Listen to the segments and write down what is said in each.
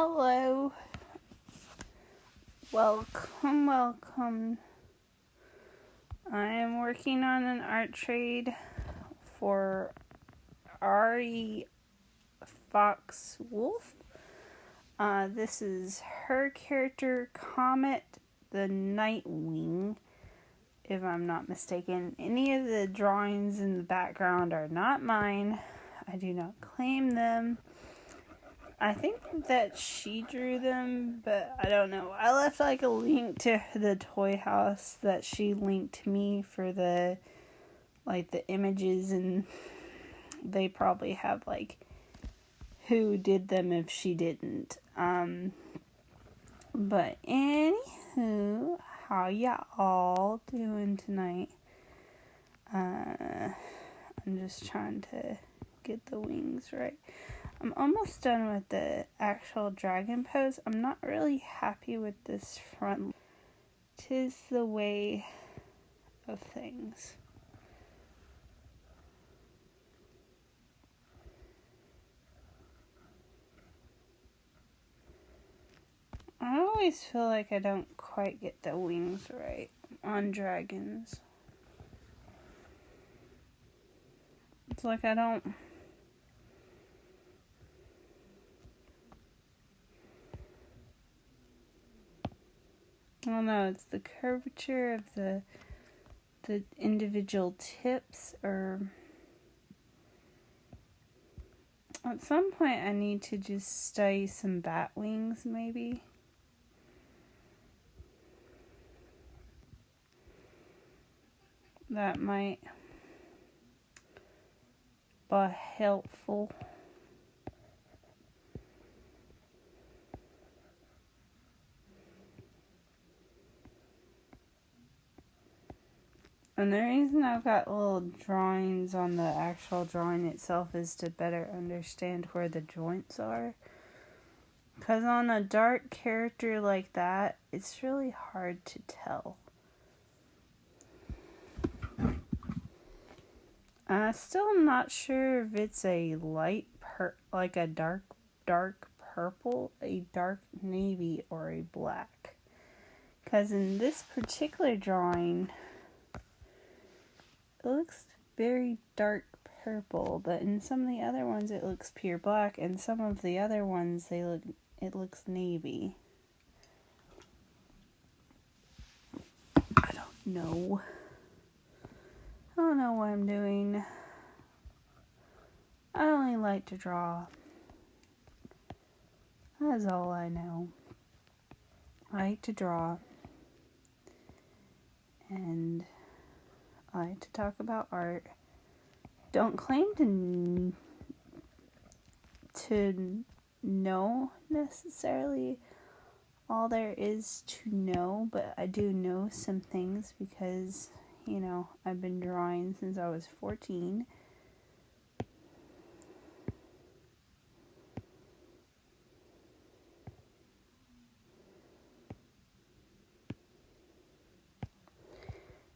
Hello. Welcome. I am working on an art trade for Ari Fox Wolf. This is her character, Comet the Nightwing, if I'm not mistaken. Any of the drawings in the background are not mine. I do not claim them. I think that she drew them, but I don't know. I left a link to the toy house that she linked me for the images, and they probably have who did them if she didn't. But anywho, how y'all doing tonight? I'm just trying to get the wings right. I'm almost done with the actual dragon pose. I'm not really happy with this front. 'Tis the way of things. I always feel like I don't quite get the wings right on dragons. It's like I don't... I don't know, it's the curvature of the individual tips, or at some point I need to just study some bat wings, maybe. That might be helpful. And the reason I've got little drawings on the actual drawing itself is to better understand where the joints are. Because on a dark character like that, it's really hard to tell. I'm still not sure if it's a a dark purple, a dark navy, or a black. Because in this particular drawing, it looks very dark purple, but in some of the other ones it looks pure black, and some of the other ones it looks navy. I don't know. I don't know what I'm doing. I only like to draw. That's all I know. I like to draw. And I like to talk about art. Don't claim to know necessarily all there is to know, but I do know some things because, I've been drawing since I was 14.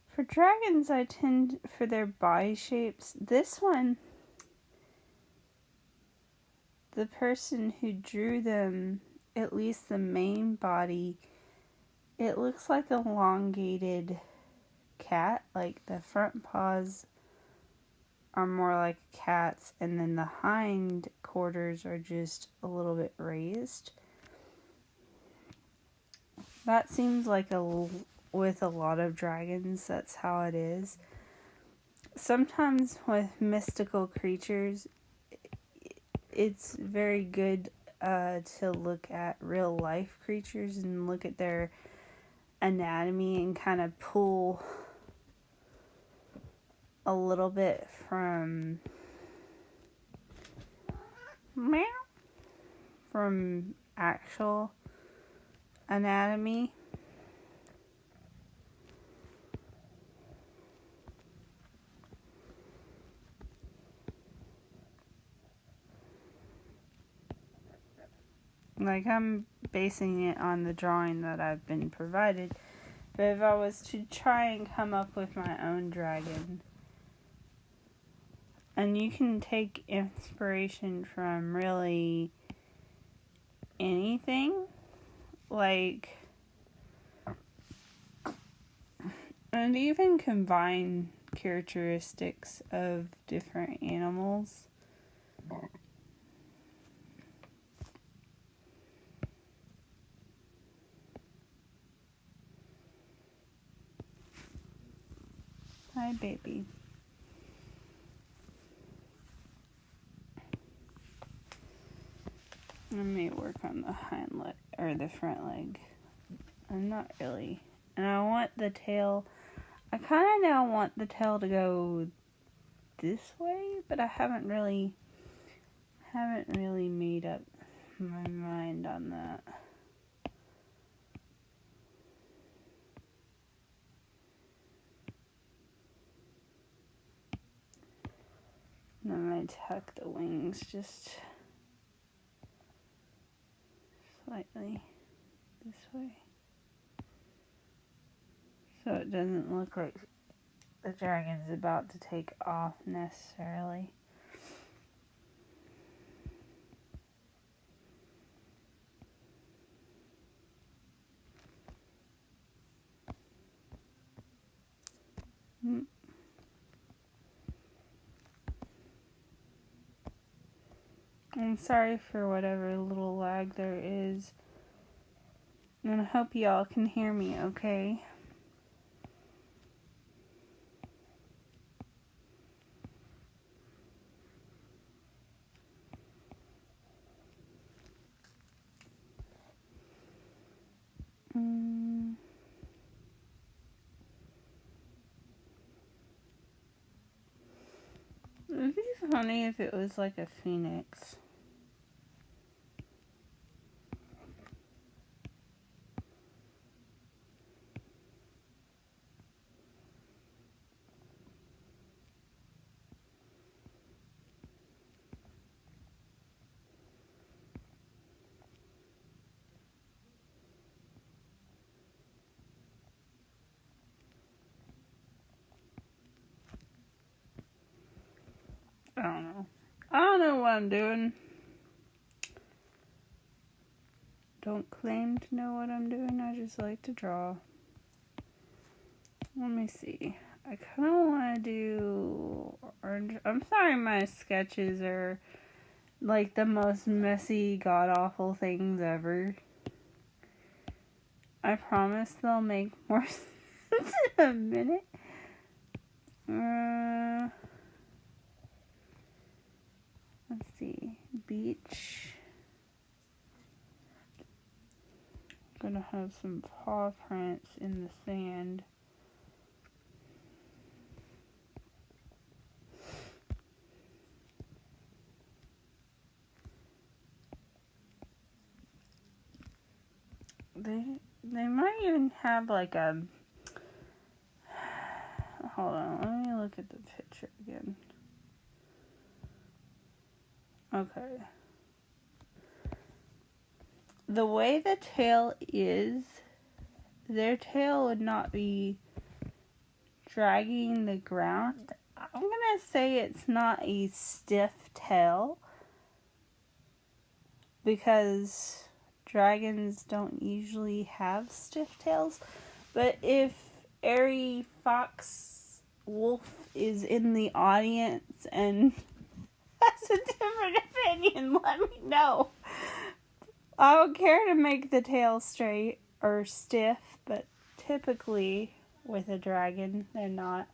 For dragons, I tend, for their body shapes, this one, the person who drew them, at least the main body, it looks like an elongated cat. Like the front paws are more like a cat's, and then the hind quarters are just a little bit raised. That seems like with a lot of dragons, that's how it is. Sometimes with mystical creatures, it's very good to look at real life creatures and look at their anatomy and kind of pull a little bit from actual anatomy. I'm basing it on the drawing that I've been provided. But if I was to try and come up with my own dragon, and you can take inspiration from really anything. Like, and even combine characteristics of different animals. Hi, baby. I may work on the hind leg or the front leg. I'm not really. And I want the tail. I kind of now want the tail to go this way, but I haven't really made up my mind on that. And I'm going to tuck the wings just slightly this way. So it doesn't look like the dragon's about to take off necessarily. I'm sorry for whatever little lag there is. And I hope y'all can hear me okay. It'd be funny if it was like a phoenix. I don't know. I don't know what I'm doing. Don't claim to know what I'm doing. I just like to draw. Let me see. I kind of want to do orange. I'm sorry my sketches are like the most messy, god-awful things ever. I promise they'll make more sense in a minute. Let's see. Beach. I'm gonna have some paw prints in the sand. They might even have like a... Hold on, let me look at the picture again. Okay. The way the tail is, their tail would not be dragging the ground. I'm gonna say it's not a stiff tail because dragons don't usually have stiff tails. But if Airy Fox Wolf is in the audience and has a different opinion, let me know. I don't care to make the tail straight or stiff, but typically with a dragon, they're not.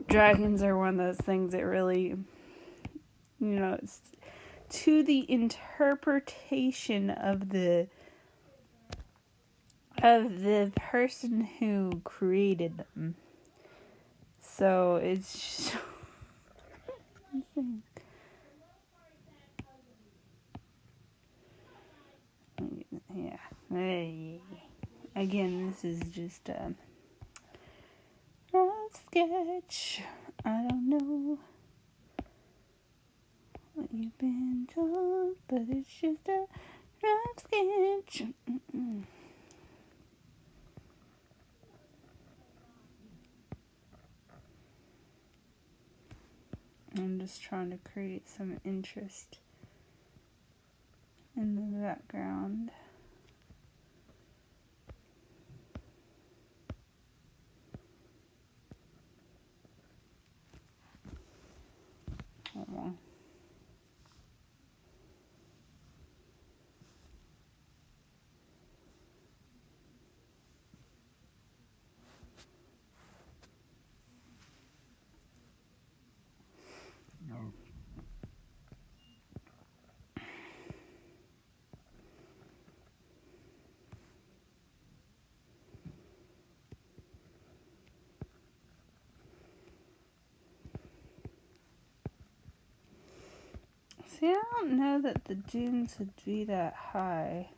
Dragons are one of those things that really, it's to the interpretation of the person who created them. So it's just yeah. Again, this is just a rough sketch. I don't know what you've been told, but it's just a rough sketch. I'm just trying to create some interest in the background. Oh. No. See, I don't know that the dunes would be that high.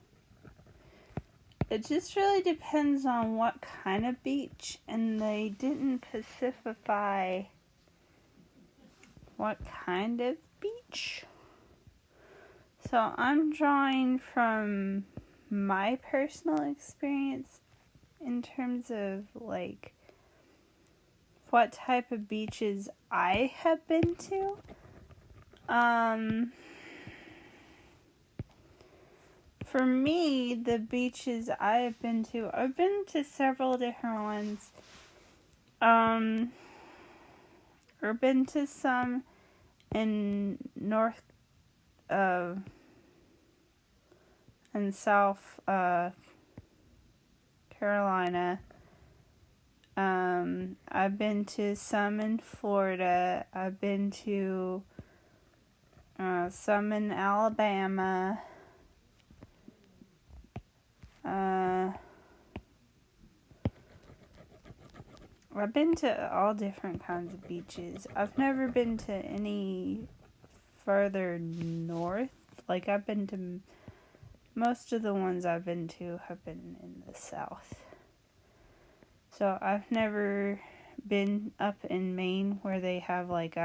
It just really depends on what kind of beach, and they didn't specify what kind of beach. So I'm drawing from my personal experience in terms of like what type of beaches I have been to. For me, the beaches I've been to several different ones. Or been to some in North and South Carolina. I've been to some in Florida. I've been to some in Alabama. I've been to all different kinds of beaches. I've never been to any further north. Like, I've been to... Most of the ones I've been to have been in the south. So, I've never been up in Maine where they have, like,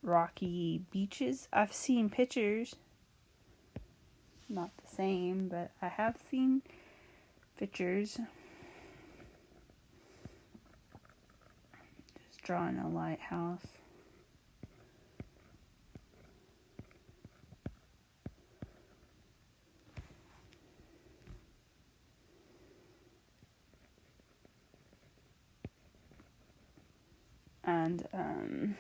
rocky beaches. I've seen pictures. Not the same, but I have seen pictures. Just drawing a lighthouse. And, I'm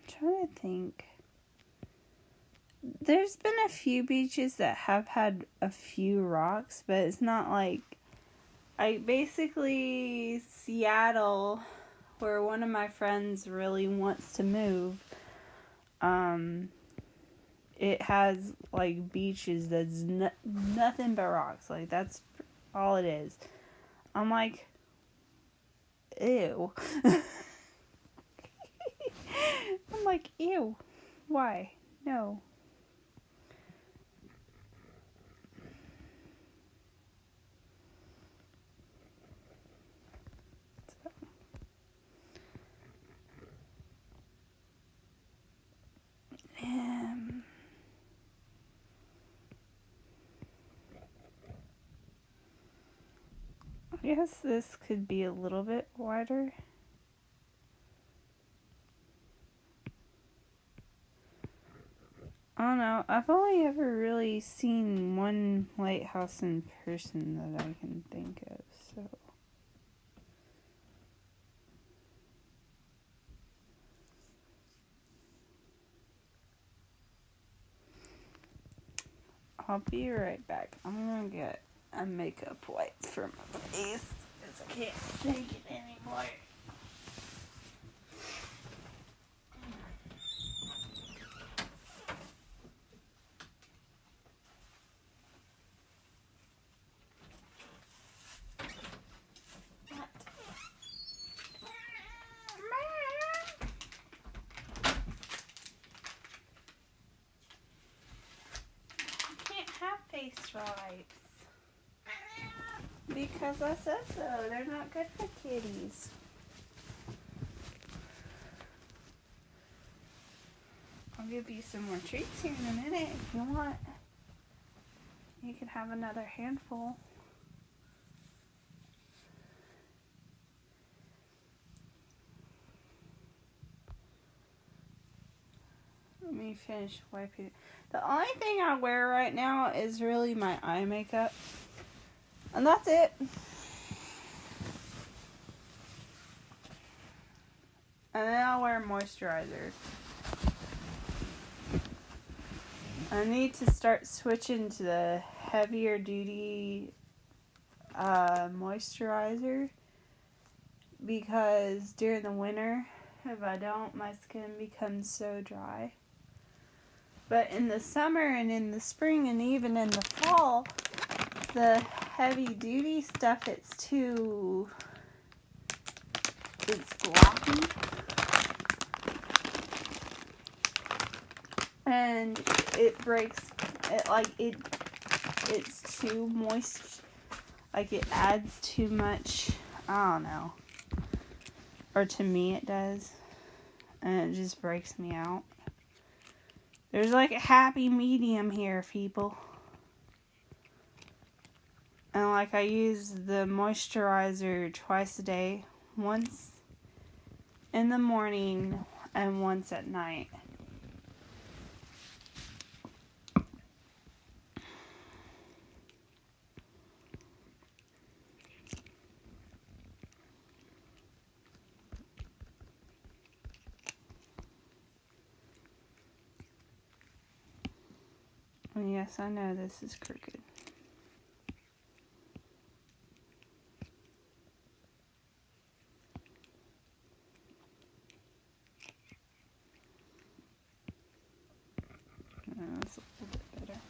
trying to think. There's been a few beaches that have had a few rocks, but it's not like... basically, Seattle, where one of my friends really wants to move, it has, like, beaches that's nothing but rocks. Like, that's all it is. I'm like, ew. I'm like, ew. Why? No. I guess this could be a little bit wider. I don't know. I've only ever really seen one lighthouse in person that I can think of, so... I'll be right back. I'm gonna get a makeup wipe for my face because I can't take it anymore. Face wipes. Because I said so. They're not good for kitties. I'll give you some more treats here in a minute if you want. You can have another handful. me finish wiping. The only thing I wear right now is really my eye makeup. And that's it. And then I'll wear moisturizer. I need to start switching to the heavier duty moisturizer. Because during the winter, if I don't, my skin becomes so dry. But in the summer and in the spring and even in the fall, the heavy duty stuff, it's gloppy. And it breaks, it's too moist. Like it adds too much, I don't know. Or to me it does. And it just breaks me out. There's like a happy medium here, people. And like I use the moisturizer twice a day. Once in the morning and once at night. And yes, I know this is crooked. That's a little bit better.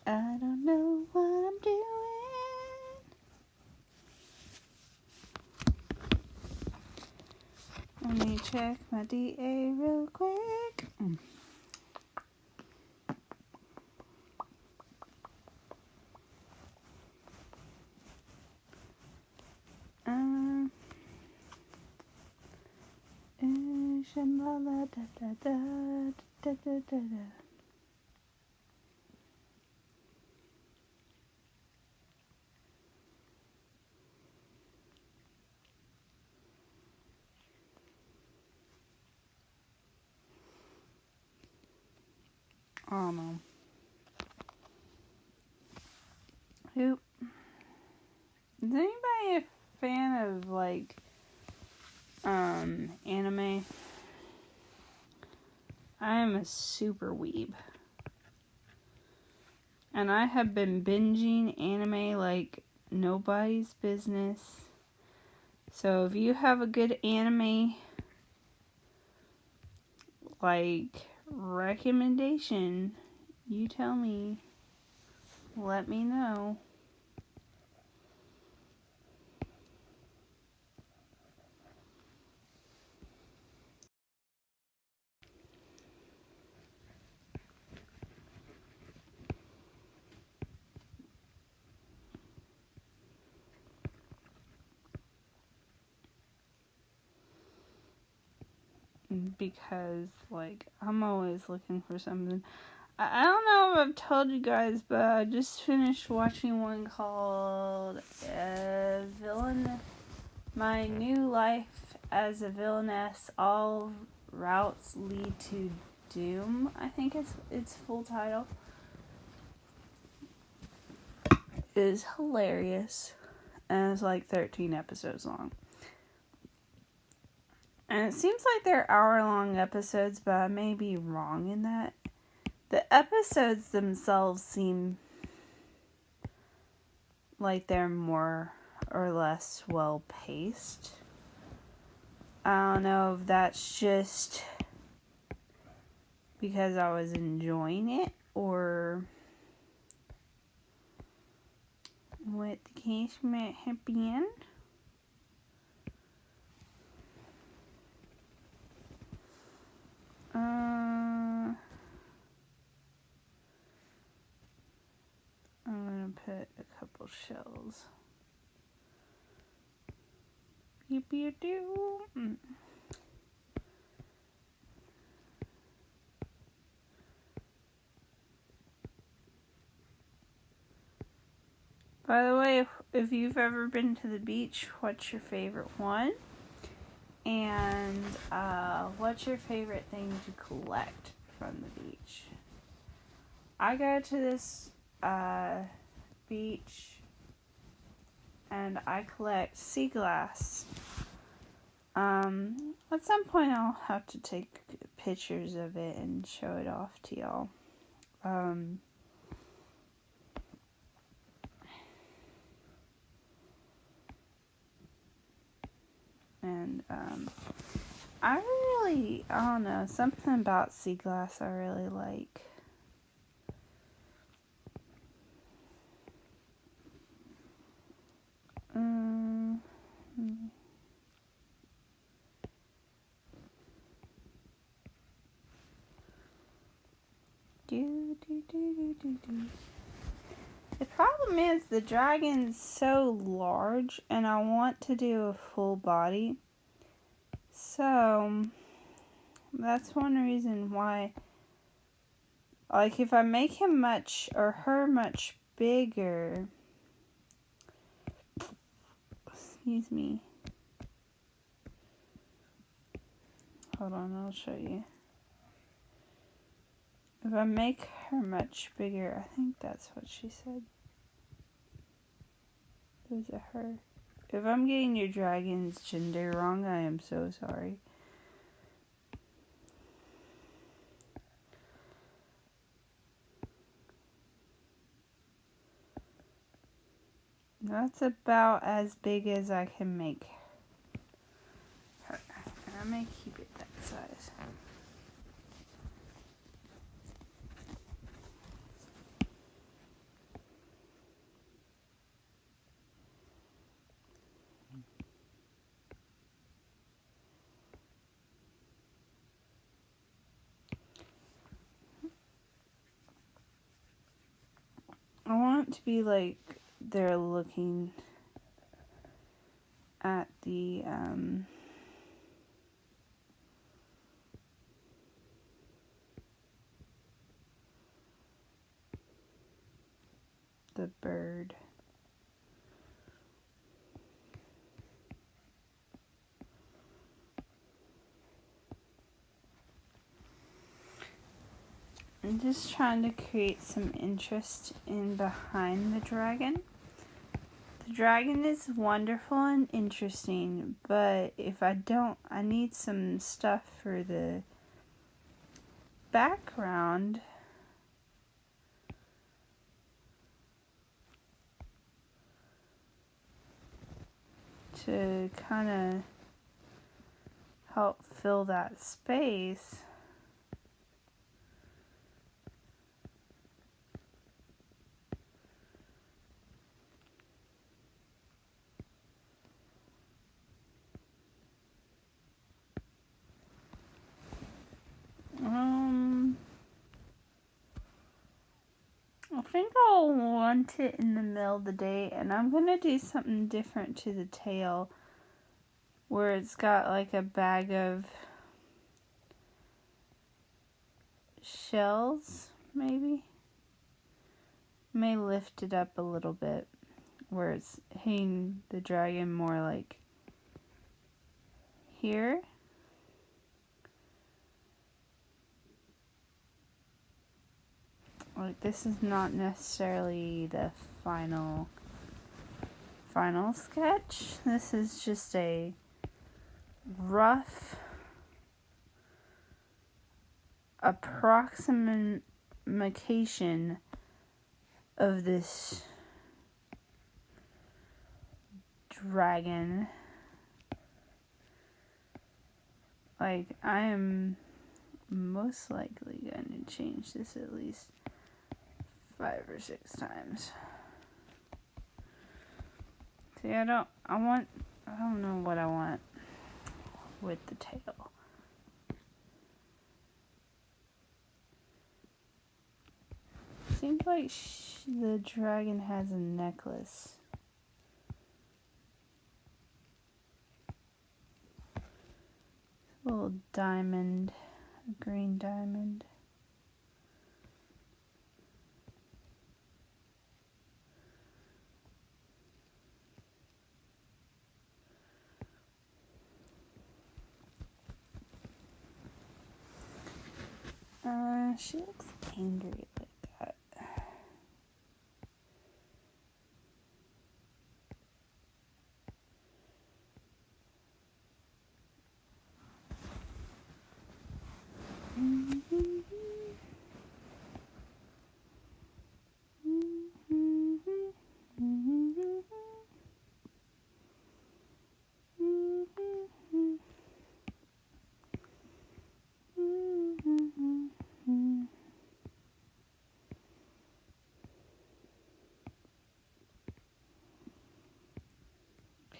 I don't know what I'm doing. Let me check my DA real quick. Oh no. Who? Is anybody a fan of like anime? I am a super weeb. And I have been binging anime like nobody's business. So if you have a good anime like recommendation, you tell me. Let me know. Because, like, I'm always looking for something. I don't know if I've told you guys, but I just finished watching one called My New Life as a Villainess, All Routes Lead to Doom, I think its full title. It is hilarious, and it's like 13 episodes long. And it seems like they're hour-long episodes, but I may be wrong in that. The episodes themselves seem like they're more or less well-paced. I don't know if that's just because I was enjoying it, or what the case may have been. I'm gonna put a couple shells. Pew-pew-doo. By the way, if you've ever been to the beach, what's your favorite one? And what's your favorite thing to collect from the beach? I go to this beach and I collect sea glass. At some point I'll have to take pictures of it and show it off to y'all. I don't know, something about sea glass I really like. The problem is the dragon's so large and I want to do a full body. So that's one reason why, like, if I make him much or her much bigger, excuse me. Hold on, I'll show you. If I make her much bigger, I think that's what she said. It was a her. If I'm getting your dragon's gender wrong, I am so sorry. That's about as big as I can make her. And I may keep it that size. I want it to be like they're looking at the bird. I'm just trying to create some interest in behind the dragon. The dragon is wonderful and interesting, but if I don't, I need some stuff for the background. To kind of help fill that space. I think I'll want it in the middle of the day, and I'm gonna do something different to the tail, where it's got like a bag of shells, maybe. May lift it up a little bit, where it's hitting the dragon more like here. Like, this is not necessarily the final sketch. This is just a rough approximation of this dragon. Like, I am most likely going to change this at least 5 or 6 times. See, I don't know what I want with the tail. Seems like the dragon has a necklace. A little diamond, a green diamond. She looks angry like that.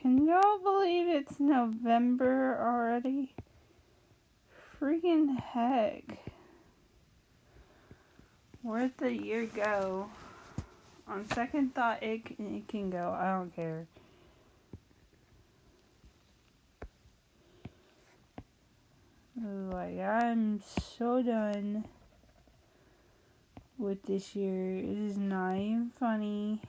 Can y'all believe it's November already? Freaking heck. Where'd the year go? On second thought, it can go. I don't care. Like, I'm so done with this year. It is not even funny.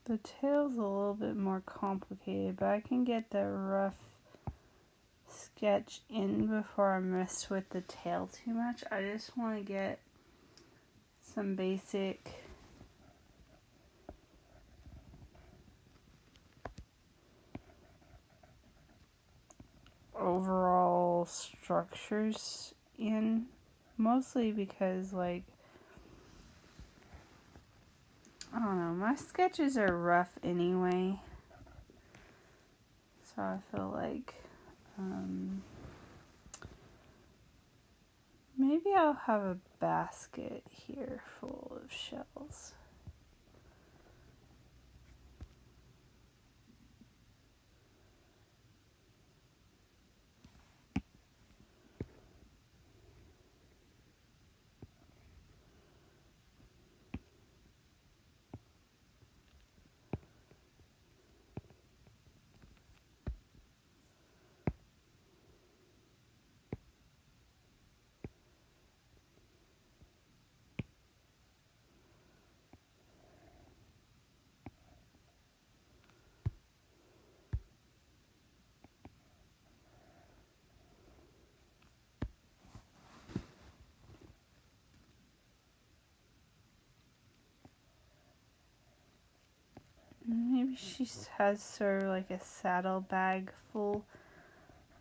The tail's a little bit more complicated, but I can get the rough sketch in before I mess with the tail too much. I just want to get some basic overall structures in, mostly because, like, I don't know, my sketches are rough anyway, so I feel like maybe I'll have a basket here full of shells. Maybe she has sort of like a saddlebag full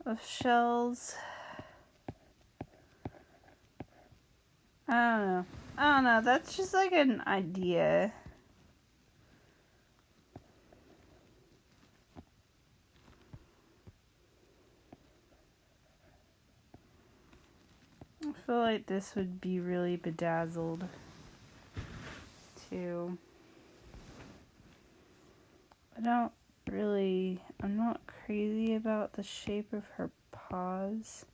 of shells. I don't know. That's just like an idea. I feel like this would be really bedazzled too. I'm not crazy about the shape of her paws.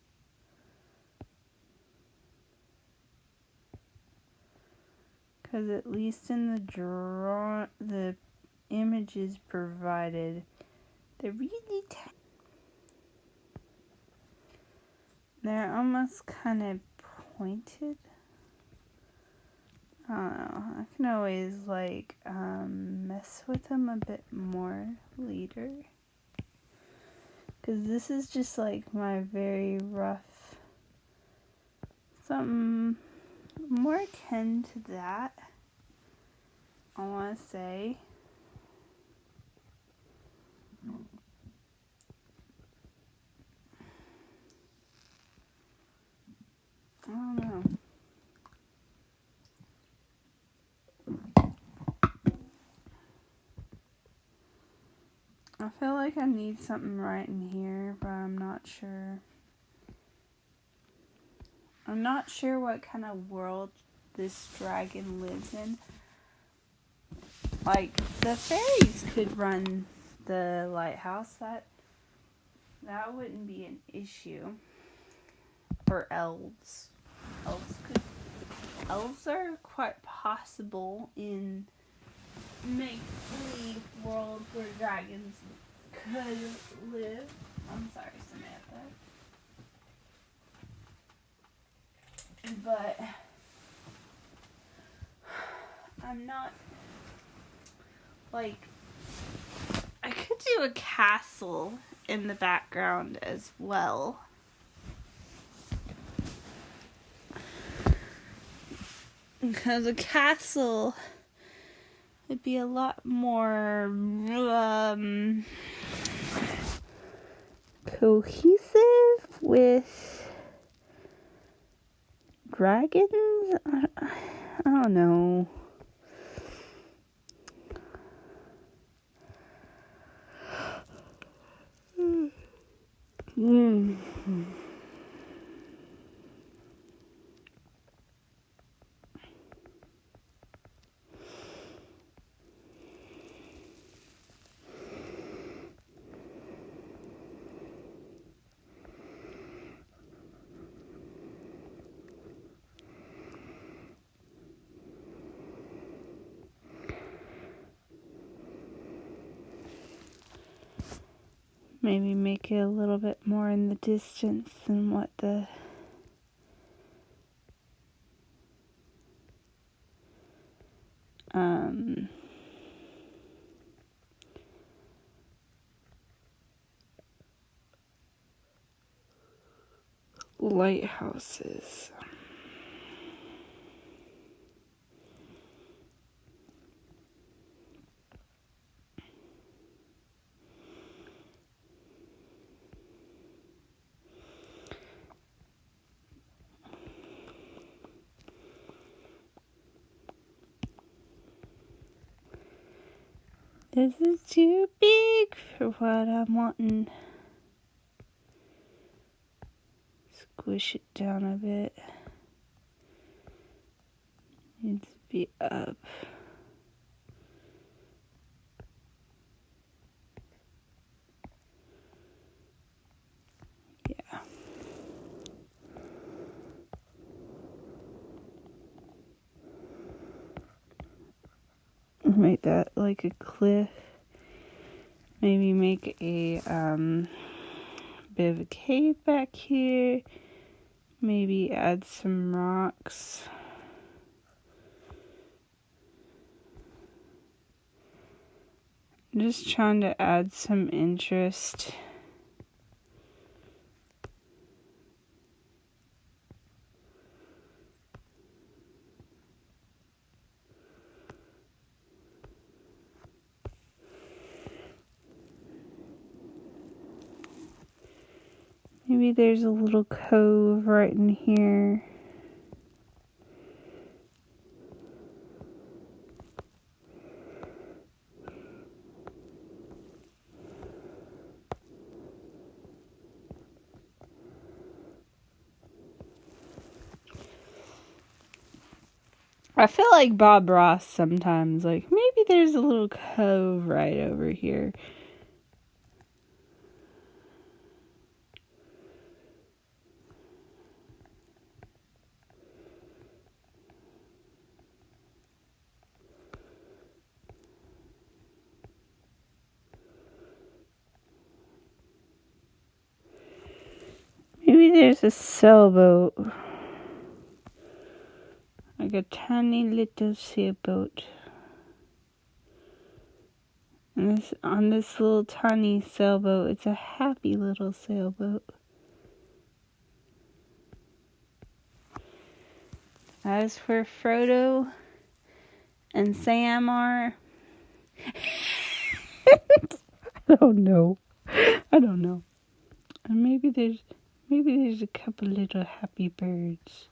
Because at least in the images provided, they're really tiny. They're almost kind of pointed. I don't know. I can always like mess with them a bit more later. Because this is just like my very rough, something more akin to that, I want to say. I don't know. I feel like I need something right in here, but I'm not sure. I'm not sure what kind of world this dragon lives in. Like, the fairies could run the lighthouse. That wouldn't be an issue. Or elves. Elves are quite possible in make-believe world where dragons could live. I'm sorry, Samantha. But I'm not, like, I could do a castle in the background as well. Because a castle would be a lot more cohesive with dragons. I don't know. Maybe make it a little bit more in the distance than what the lighthouses. This is too big for what I'm wanting. Squish it down a bit. Needs to be up. Yeah. Make that like a cliff. Maybe make a bit of a cave back here. Maybe add some rocks. I'm just trying to add some interest. Maybe there's a little cove right in here. I feel like Bob Ross sometimes, like, maybe there's a little cove right over here. Maybe there's a sailboat. Like a tiny little sailboat. And on this little tiny sailboat, it's a happy little sailboat. As for Frodo and Sam are... I don't know. And maybe there's Maybe there's a couple little happy birds.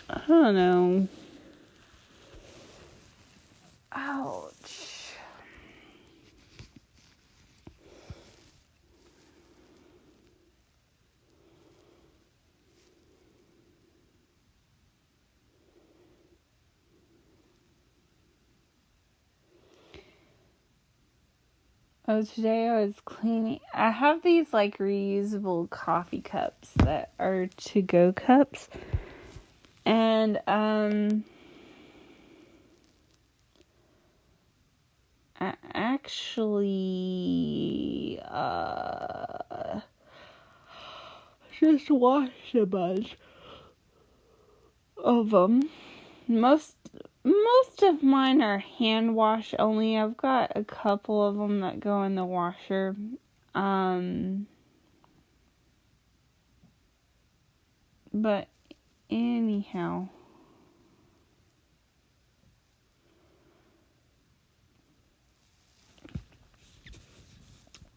I don't know. Ouch. Oh, today I was cleaning. I have these like reusable coffee cups that are to-go cups. And I actually just washed a bunch of them. Most of mine are hand wash only. I've got a couple of them that go in the washer. But anyhow,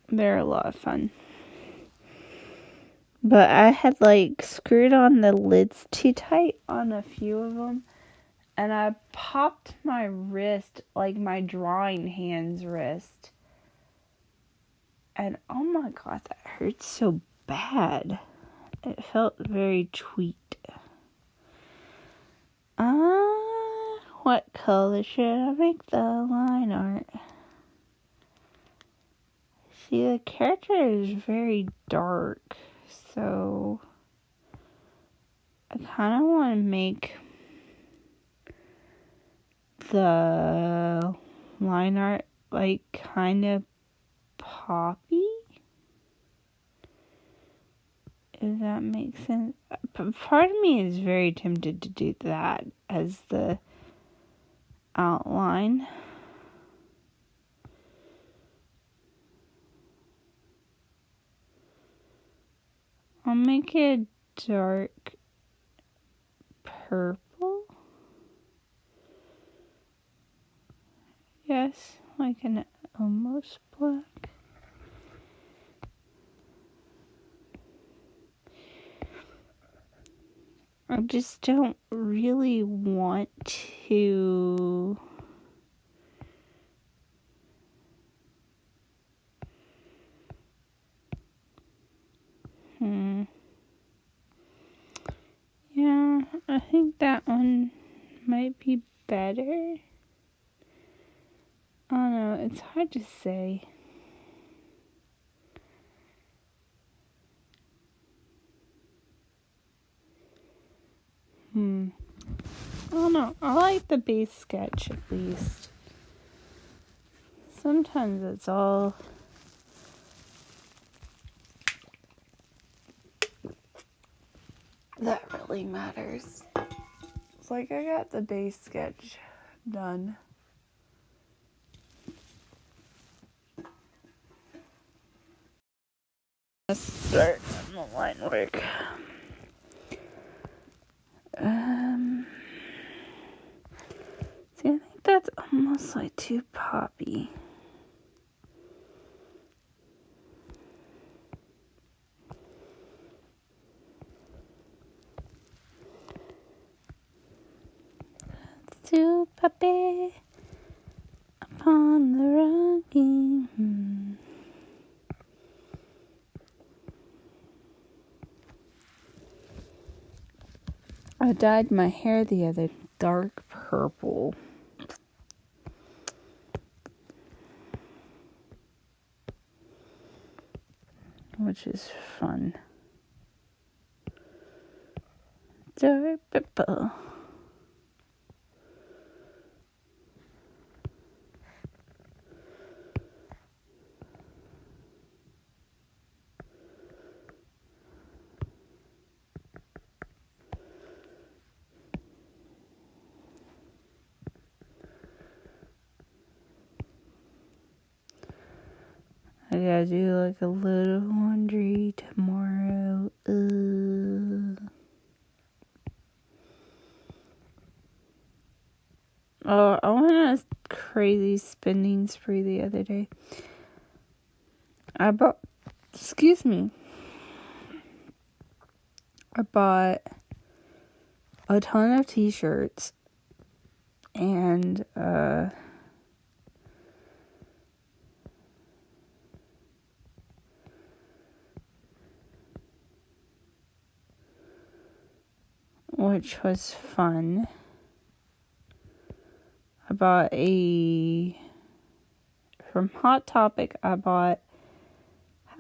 they're a lot of fun. But I had like screwed on the lids too tight on a few of them. And I popped my wrist, like my drawing hand's wrist. And oh my god, that hurts so bad. It felt very tweaked. What color should I make the line art? See, the character is very dark, so I kind of want to make the line art like kind of poppy. If that makes sense. Part of me is very tempted to do that as the outline. I'll make it dark purple. Yes, like an almost black. I just don't really want to Yeah, I think that one might be better. I don't know, it's hard to say. I don't know, I like the base sketch at least. Sometimes it's all that really matters. It's like I got the base sketch done. Let's start on the line work. See, I think that's almost like too poppy. Too poppy upon the rocky. I dyed my hair the other dark purple. Which is fun. Dark purple. I gotta do like a little laundry tomorrow. Oh, I went on a crazy spending spree the other day. I bought a ton of t-shirts and which was fun. I bought from Hot Topic, I bought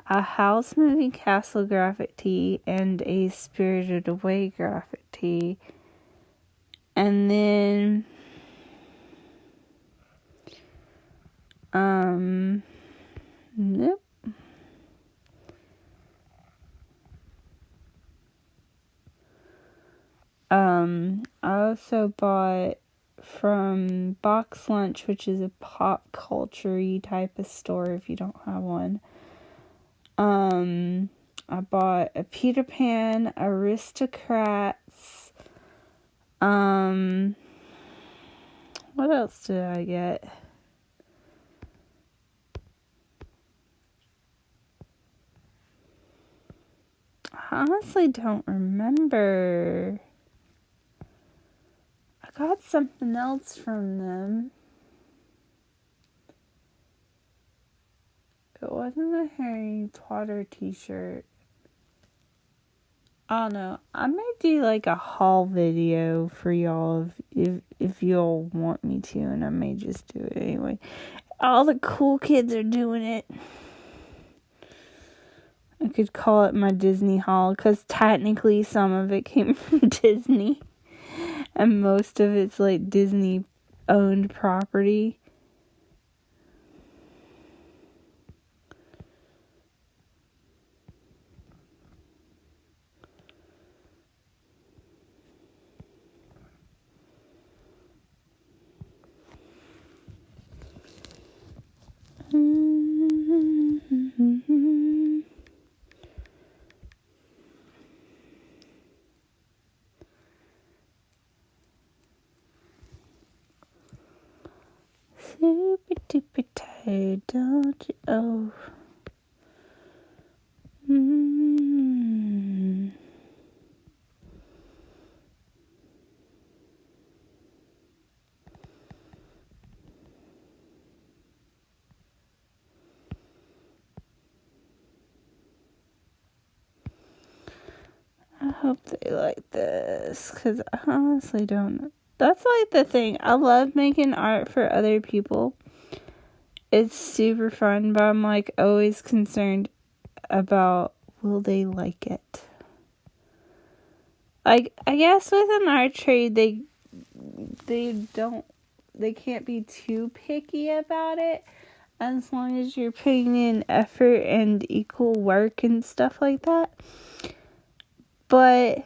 a House Moving Castle graphic tee and a Spirited Away graphic tee. And then nope. I also bought from Box Lunch, which is a pop culture-y type of store if you don't have one. I bought a Peter Pan, Aristocrats. What else did I get? I honestly don't remember. I got something else from them. It wasn't a Harry Potter t-shirt. I don't know. I may do like a haul video for y'all if y'all want me to, and I may just do it anyway. All the cool kids are doing it. I could call it my Disney haul, because technically some of it came from Disney. And most of it's like Disney owned property. Super duper tired, don't you? Oh. I hope they like this, because I honestly don't know. That's like the thing. I love making art for other people. It's super fun, but I'm like always concerned about, will they like it? Like, I guess with an art trade, they can't be too picky about it, as long as you're putting in effort and equal work and stuff like that. But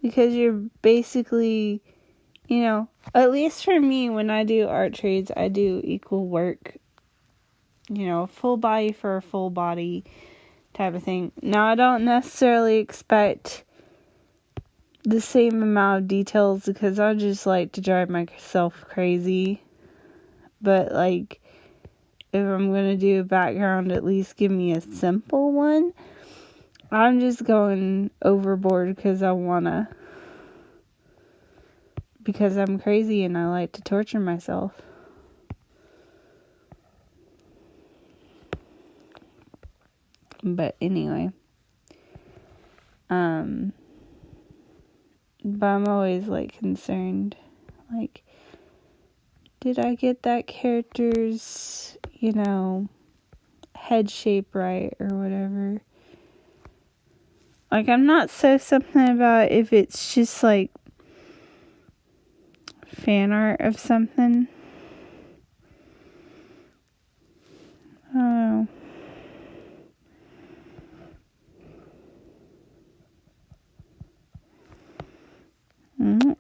because you're basically, at least for me, when I do art trades, I do equal work, full body for a full body type of thing. Now, I don't necessarily expect the same amount of details, because I just like to drive myself crazy. But, like, if I'm going to do a background, at least give me a simple one. I'm just going overboard because because I'm crazy and I like to torture myself. But anyway, But I'm always, like, concerned. Like, did I get that character's, head shape right or whatever? Like, I'm not so something about if it's just, like, fan art of something. I don't know. Mm-hmm.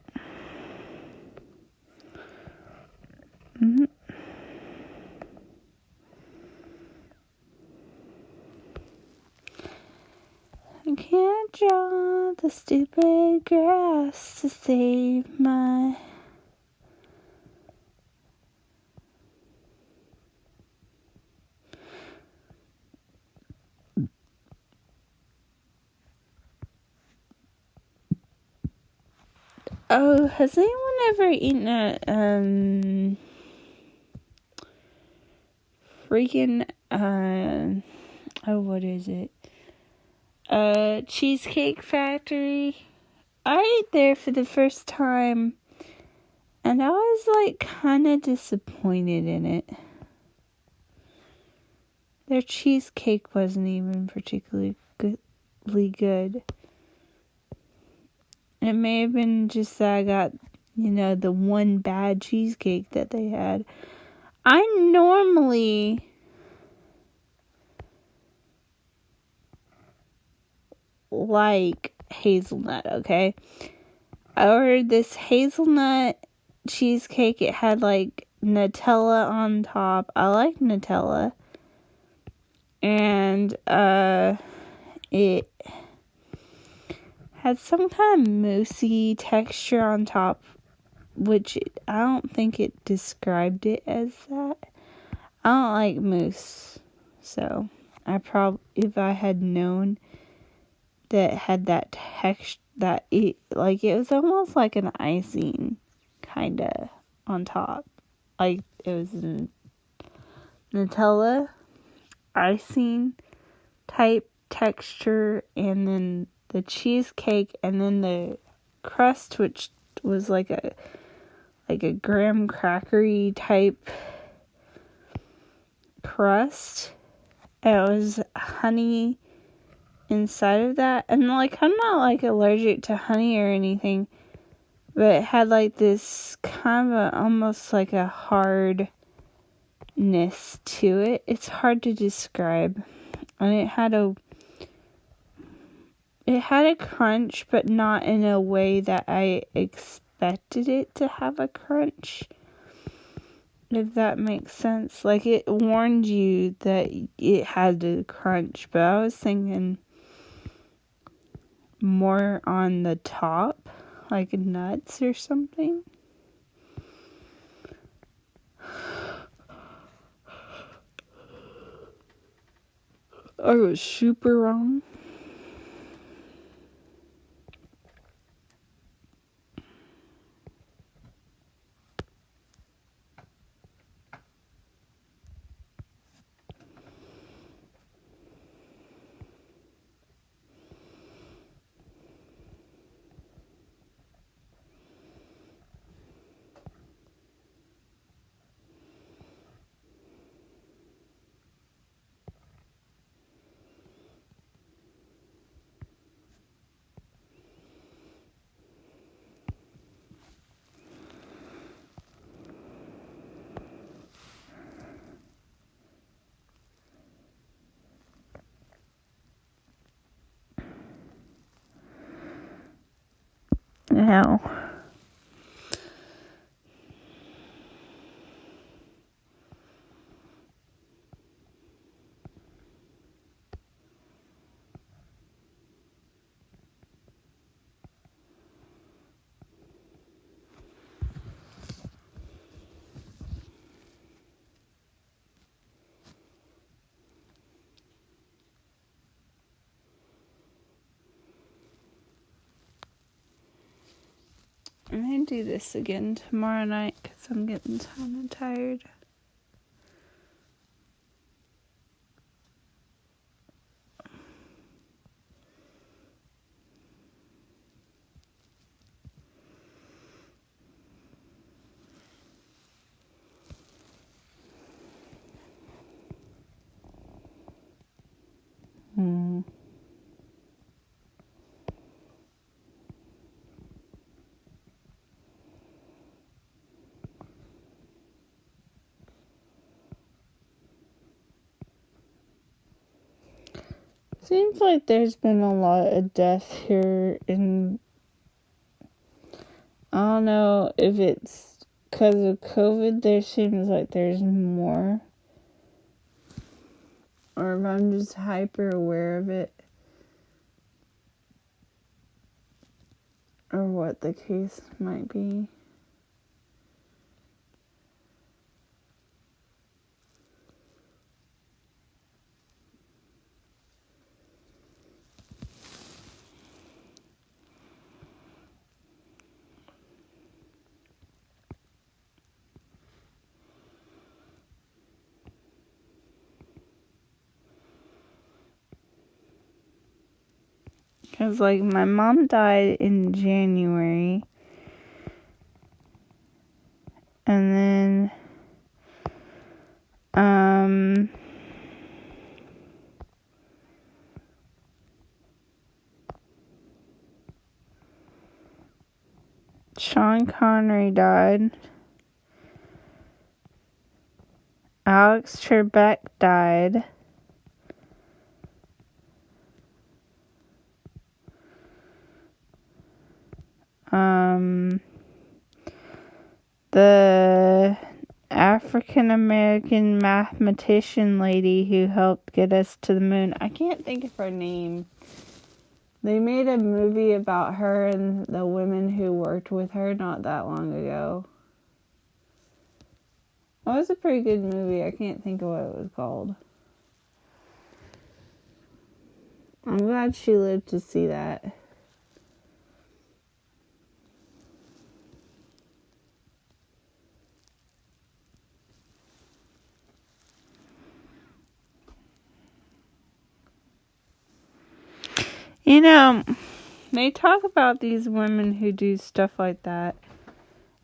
Mm-hmm. I can't draw the stupid grass to save my... Oh, has anyone ever eaten a, freaking, what is it? Cheesecake Factory? I ate there for the first time, and I was, like, kind of disappointed in it. Their cheesecake wasn't even particularly good. It may have been just that I got, the one bad cheesecake that they had. I normally like hazelnut, okay? I ordered this hazelnut cheesecake. It had, like, Nutella on top. I like Nutella. And, it had some kind of moussey texture on top, which I don't think it described it as that. I don't like mousse, so if I had known that it had that texture, it was almost like an icing, kinda, on top. Like, it was a Nutella icing type texture, and then the cheesecake, and then the crust, which was like a graham crackery type crust. And it was honey inside of that. And, like, I'm not, like, allergic to honey or anything, but it had, like, this kind of almost like a hardness to it. It's hard to describe. And it had a crunch, but not in a way that I expected it to have a crunch. If that makes sense. Like, it warned you that it had a crunch, but I was thinking more on the top, like nuts or something. I was super wrong. No. I'm gonna do this again tomorrow night because I'm getting kind of tired. Seems like there's been a lot of death here in... I don't know if it's because of COVID. There seems like there's more. Or if I'm just hyper aware of it. Or what the case might be. Because, like, my mom died in January. And then, Sean Connery died. Alex Trebek died. The African American mathematician lady who helped get us to the moon. I can't think of her name. They made a movie about her and the women who worked with her not that long ago. It was a pretty good movie. I can't think of what it was called. I'm glad she lived to see that. You know, they talk about these women who do stuff like that.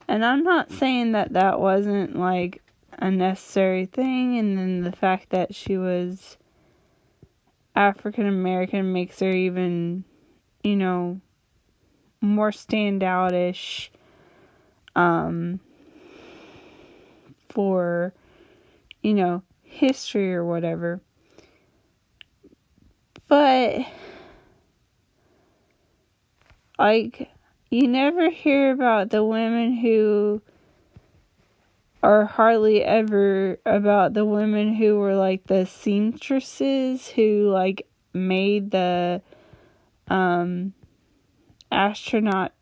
And I'm not saying that that wasn't, like, a necessary thing. And then the fact that she was African American makes her even, you know, more standoutish for, you know, history or whatever. But, like, you never hear about the women who, or hardly ever about the women who were, like, the seamstresses who, like, made the astronaut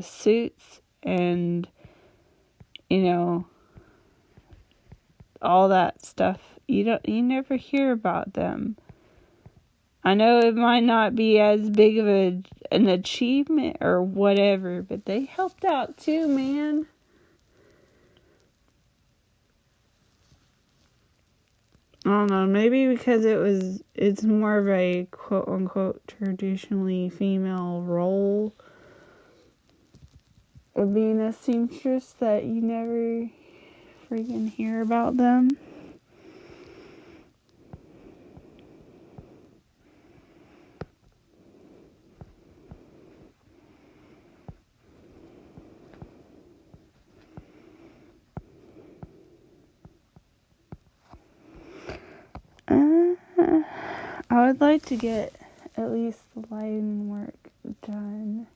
suits and, you know, all that stuff. You never hear about them. I know it might not be as big of an achievement or whatever, but they helped out too, man. I don't know, maybe because it's more of a quote unquote traditionally female role of being a seamstress that you never freaking hear about them. I would like to get at least the lighting work done.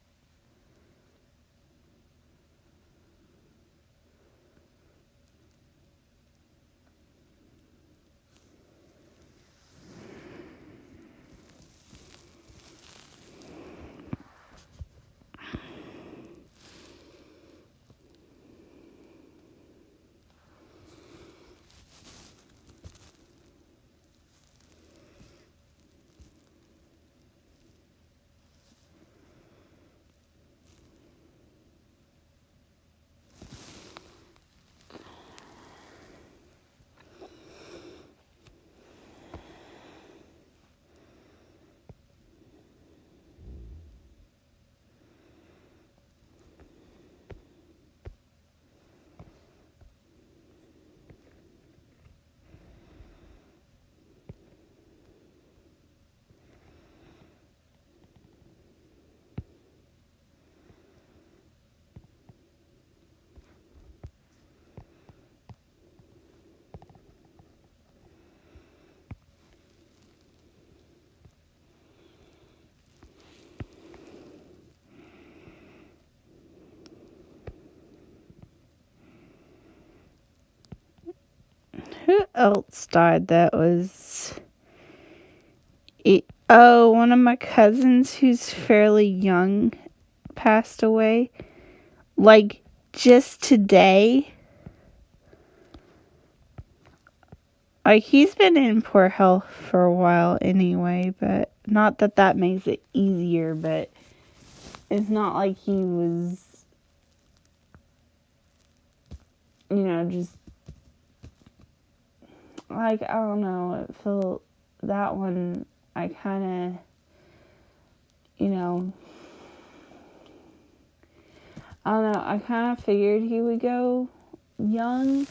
else died that was... Oh, one of my cousins who's fairly young passed away. Like, just today. Like, he's been in poor health for a while anyway, but not that that makes it easier, but it's not like he was, you know, just, like, I don't know, it felt, that one, I kind of, you know, I don't know, I kind of figured he would go young,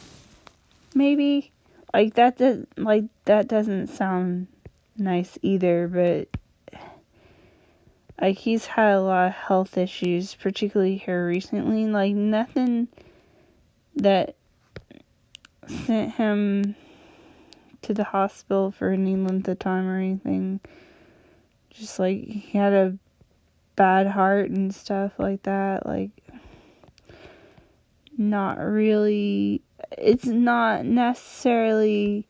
maybe. Like, that doesn't sound nice either, but, like, he's had a lot of health issues, particularly here recently. Like, nothing that sent him to the hospital for any length of time or anything. Just, like, he had a bad heart and stuff like that. Like, not really... It's not necessarily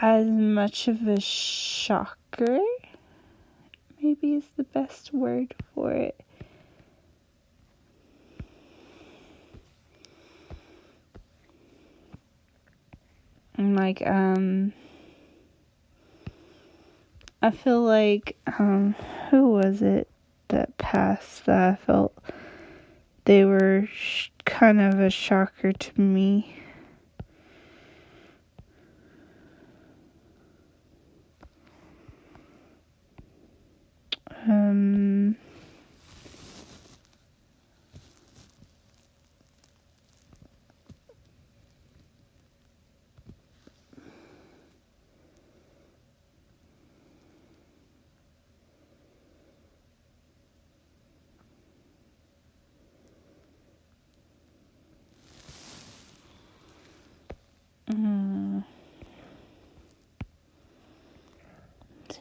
as much of a shocker, maybe is the best word for it. And like, I feel like, who was it that passed that I felt they were kind of a shocker to me?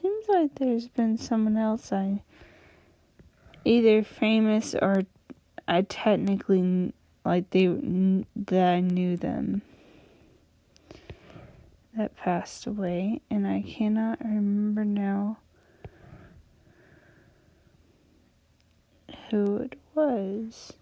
Seems like there's been someone else either famous or I technically, like, that I knew them, that passed away, and I cannot remember now who it was.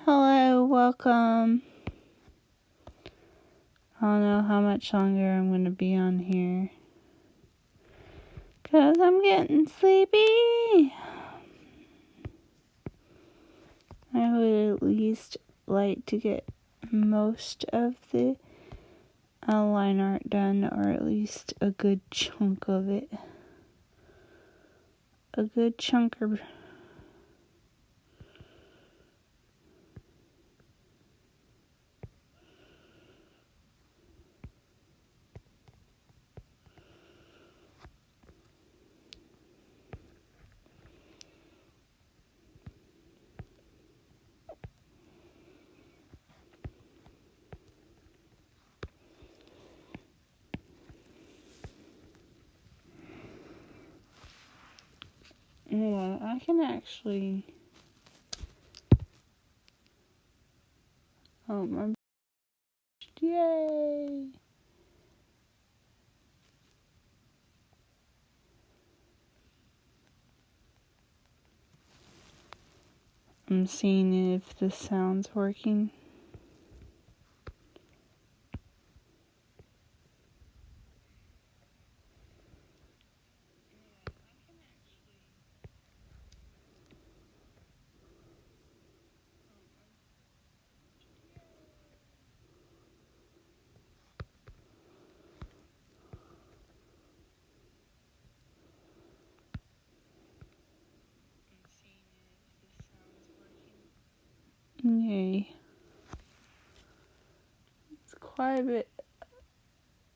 Hello, welcome. I don't know how much longer I'm going to be on here, 'cause I'm getting sleepy. I would at least like to get most of the line art done, or at least a good chunk of it. A good chunk of... Yeah, I can actually... Oh, my... Yay! I'm seeing if the sound's working. Yay. It's quite a bit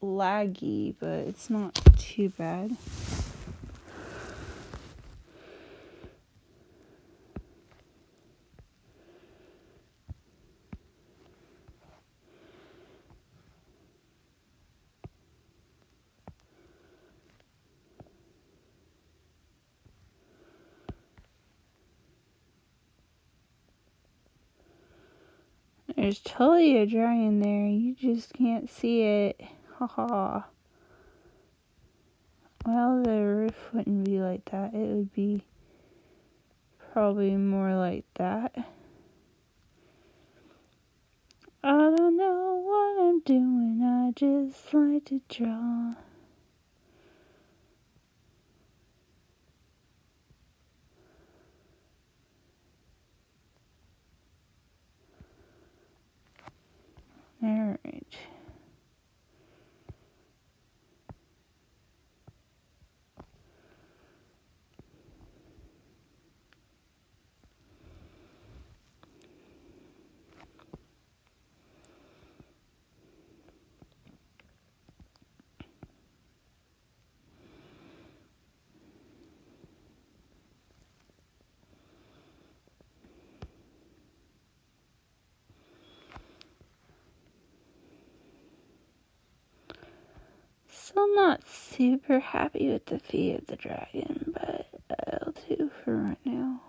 laggy, but it's not too bad. There's totally a dragon there. You just can't see it. Haha. Well, the roof wouldn't be like that. It would be probably more like that. I don't know what I'm doing. I just like to draw. Alright. Still not super happy with the feet of the dragon, but that'll do for right now.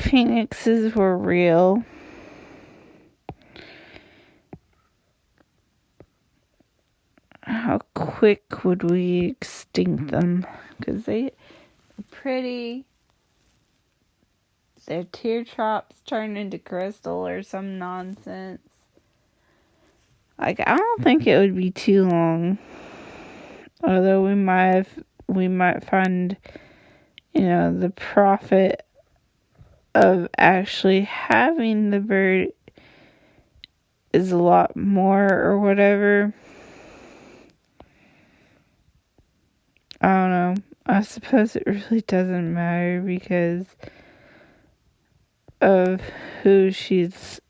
phoenixes were real, how quick would we extinct them? Because they're pretty. Their teardrops turn into crystal or some nonsense. Like, I don't think it would be too long. Although we might find, the profit of actually having the bird is a lot more or whatever. I don't know. I suppose it really doesn't matter because of who she's,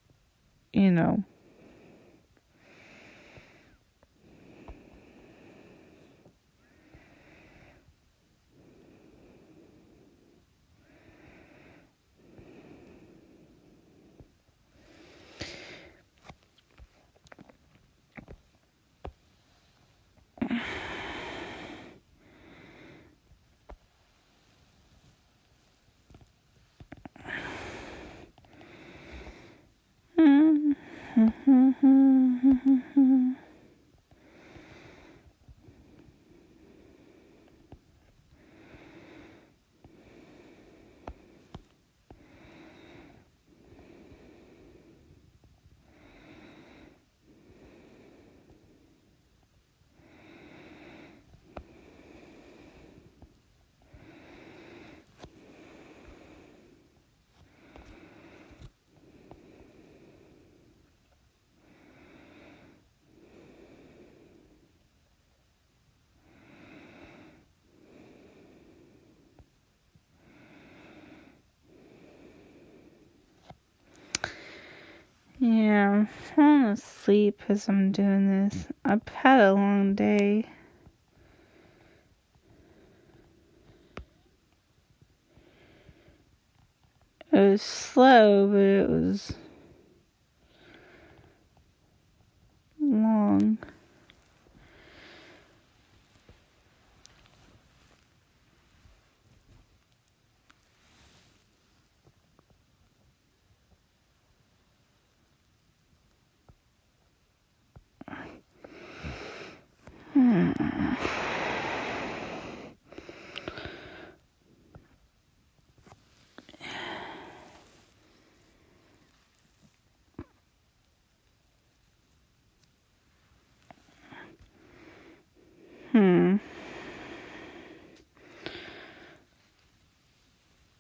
Yeah, I'm falling asleep as I'm doing this. I've had a long day. It was slow, but it was long.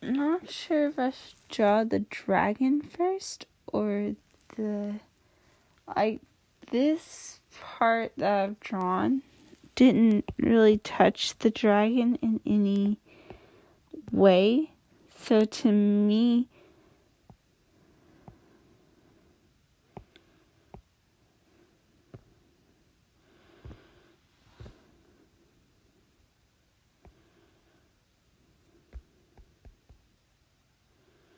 Not sure if I should draw the dragon first or this part that I've drawn didn't really touch the dragon in any way. So to me,